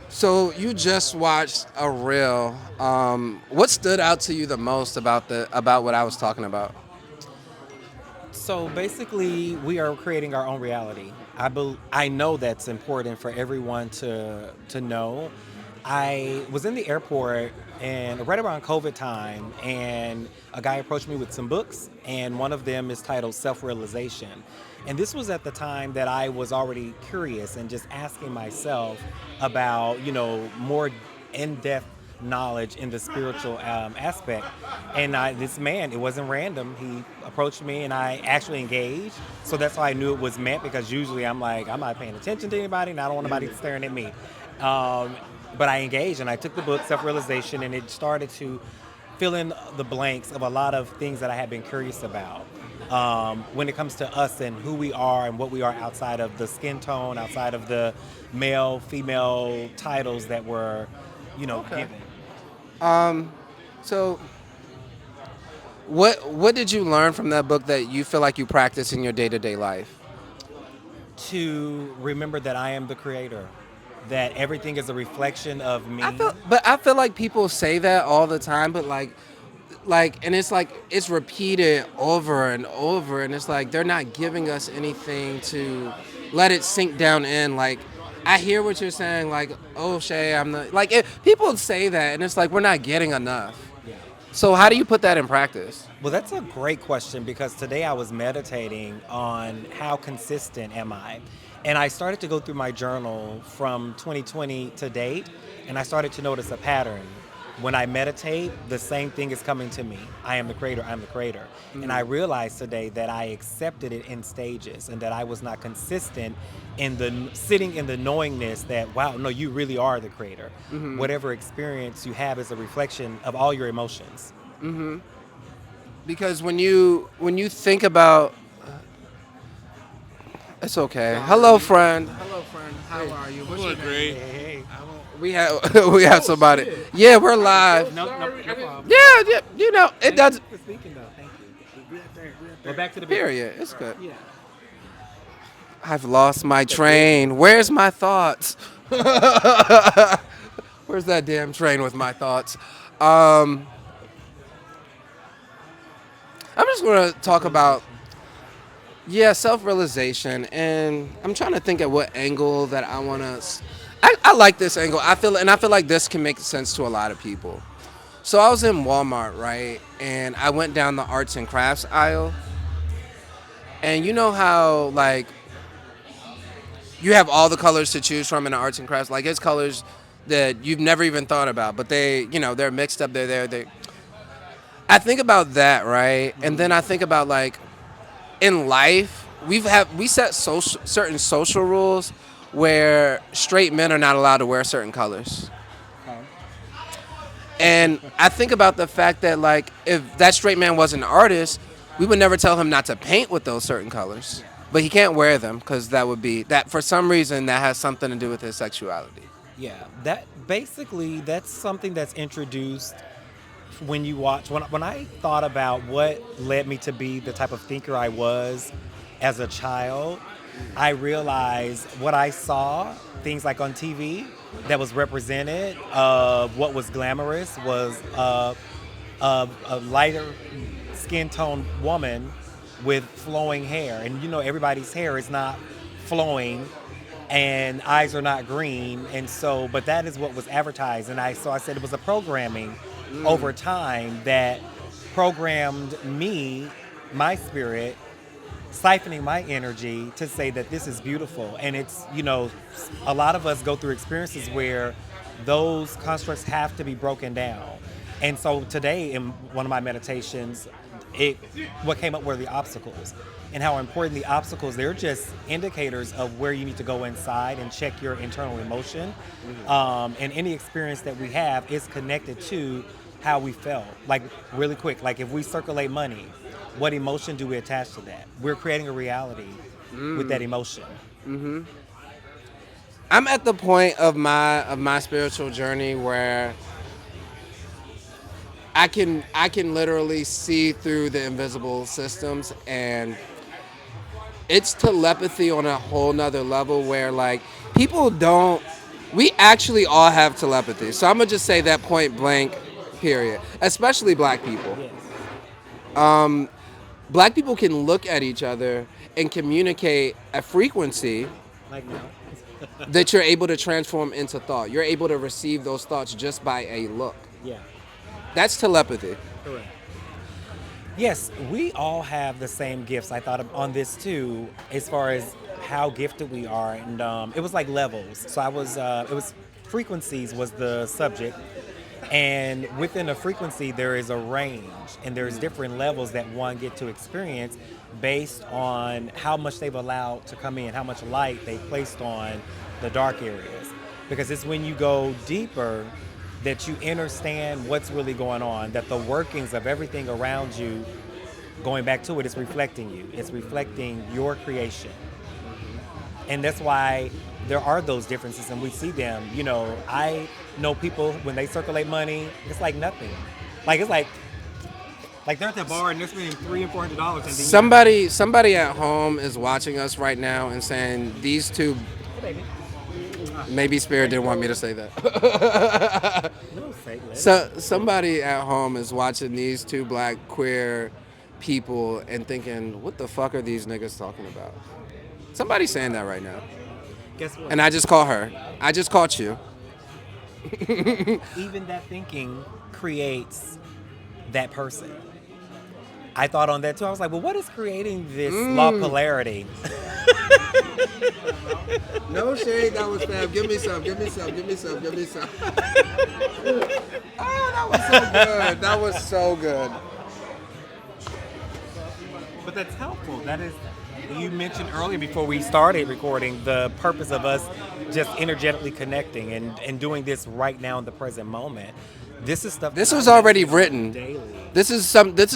So you just watched a reel. What stood out to you the most about what I was talking about? So basically, we are creating our own reality. I know that's important for everyone to know. I was in the airport and right around COVID time, and a guy approached me with some books, and one of them is titled Self Realization. And this was at the time that I was already curious and just asking myself about, more in depth knowledge in the spiritual aspect. And this man, it wasn't random. He approached me and I actually engaged. So that's why I knew it was meant, because usually I'm like, I'm not paying attention to anybody and I don't want nobody staring at me. Um, but I engaged and I took the book, Self Realization, and it started to fill in the blanks of a lot of things that I had been curious about. When it comes to us and who we are and what we are outside of the skin tone, outside of the male, female titles that were, Okay. given. So what did you learn from that book that you feel like you practice in your day to day life? To remember that I am the creator, that everything is a reflection of me. I feel like people say that all the time, but and it's like it's repeated over and over, and it's like they're not giving us anything to let it sink down in. Like I hear what you're saying, like, oh Shay, I'm the like people say that, and it's like we're not getting enough. Yeah. So how do you put that in practice? Well, that's a great question, because today I was meditating on how consistent am I. And I started to go through my journal from 2020 to date, and I started to notice a pattern. When I meditate, the same thing is coming to me. I am the creator, I'm the creator. And I realized today that I accepted it in stages and that I was not consistent in the sitting in the knowingness that, wow, no, you really are the creator. Whatever experience you have is a reflection of all your emotions. Because when you think about it's okay. Hello, Sorry. friend. Hello, friend. How are you? What's your Doing name? great. Hey. We have we have somebody. Shit. Yeah, we're live. No, no, Sorry, no I didn't. problem. Yeah, yeah. You know, it Thank you does. for speaking, though. Thank you. We at there. We at Well, there. back to the beginning. Period. It's good. Yeah. I've lost my The business. train. Where's my thoughts? Where's that damn train with my thoughts? Um, I'm just gonna talk about Self-realization. self-realization, and I'm trying to think at what angle that I wanna. I like this angle. I feel like this can make sense to a lot of people. So I was in Walmart, right, and I went down the arts and crafts aisle, and you know how like you have all the colors to choose from in the arts and crafts. Like it's colors that you've never even thought about, but they're mixed up. They're there. I think about that, right, and then I think about like in life we set certain social rules where straight men are not allowed to wear certain colors. Okay. And I think about the fact that like if that straight man was an artist, we would never tell him not to paint with those certain colors. Yeah. But he can't wear them because that would be that for some reason that has something to do with his sexuality. Yeah. That basically that's something that's introduced when you watch. When I thought about what led me to be the type of thinker I was as a child, I realized what I saw, things like on TV, that was represented of what was glamorous was a lighter skin tone woman with flowing hair. And everybody's hair is not flowing and eyes are not green. And so, but that is what was advertised. And I said it was a programming over time that programmed me, my spirit, siphoning my energy to say that this is beautiful. And a lot of us go through experiences where those constructs have to be broken down. And so today, in one of my meditations, it what came up were the obstacles and how important the obstacles. They're just indicators of where you need to go inside and check your internal emotion. And any experience that we have is connected to how we felt. Like really quick, like if we circulate money, what emotion do we attach to that? We're creating a reality with that emotion. I'm at the point of my spiritual journey where I can literally see through the invisible systems, and it's telepathy on a whole nother level where like people don't We actually all have telepathy. So I'm gonna just say that point blank, period. Especially black people. Yes. Black people can look at each other and communicate a frequency Like now. that you're able to transform into thought. You're able to receive those thoughts just by a look. Yeah. That's telepathy. Correct. Yes, we all have the same gifts. I thought on this too, as far as how gifted we are, and it was like levels. So it was frequencies was the subject, and within a frequency there is a range, and there's different levels that one get to experience based on how much they've allowed to come in, how much light they placed on the dark areas. Because it's when you go deeper that you understand what's really going on, that the workings of everything around you, going back to it, is reflecting you. It's reflecting your creation. And that's why there are those differences and we see them. You know, I know people when they circulate money, it's like nothing. Like it's like they're at the bar and they're spending $300 and $400 and Somebody at home is watching us right now and saying these two. hey baby. Maybe Spirit didn't want me to say that. No fake. So somebody at home is watching these two black queer people and thinking, "What the fuck are these niggas talking about?" Somebody's saying that right now, Guess what? and I just call her. I just caught you. Even that thinking creates that person. I thought on that too. I was like, well, what is creating this law polarity? No shade, that was fab. Give me some. Give me some. Give me some. Give me some. Oh, that was so good. That was so good. But that's helpful. That is, you mentioned earlier before we started recording the purpose of us just energetically connecting and doing this right now in the present moment. This is stuff. This that was I already meditate on written. daily. This is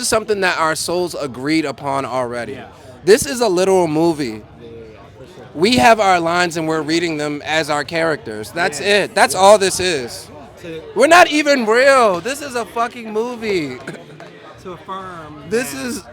something that our souls agreed upon already. Yeah. This is a literal movie. Yeah, for sure. We have our lines and we're reading them as our characters. That's Yes. it. That's all this is. To, We're not even real. This is a fucking movie. to affirm. This that is fuck.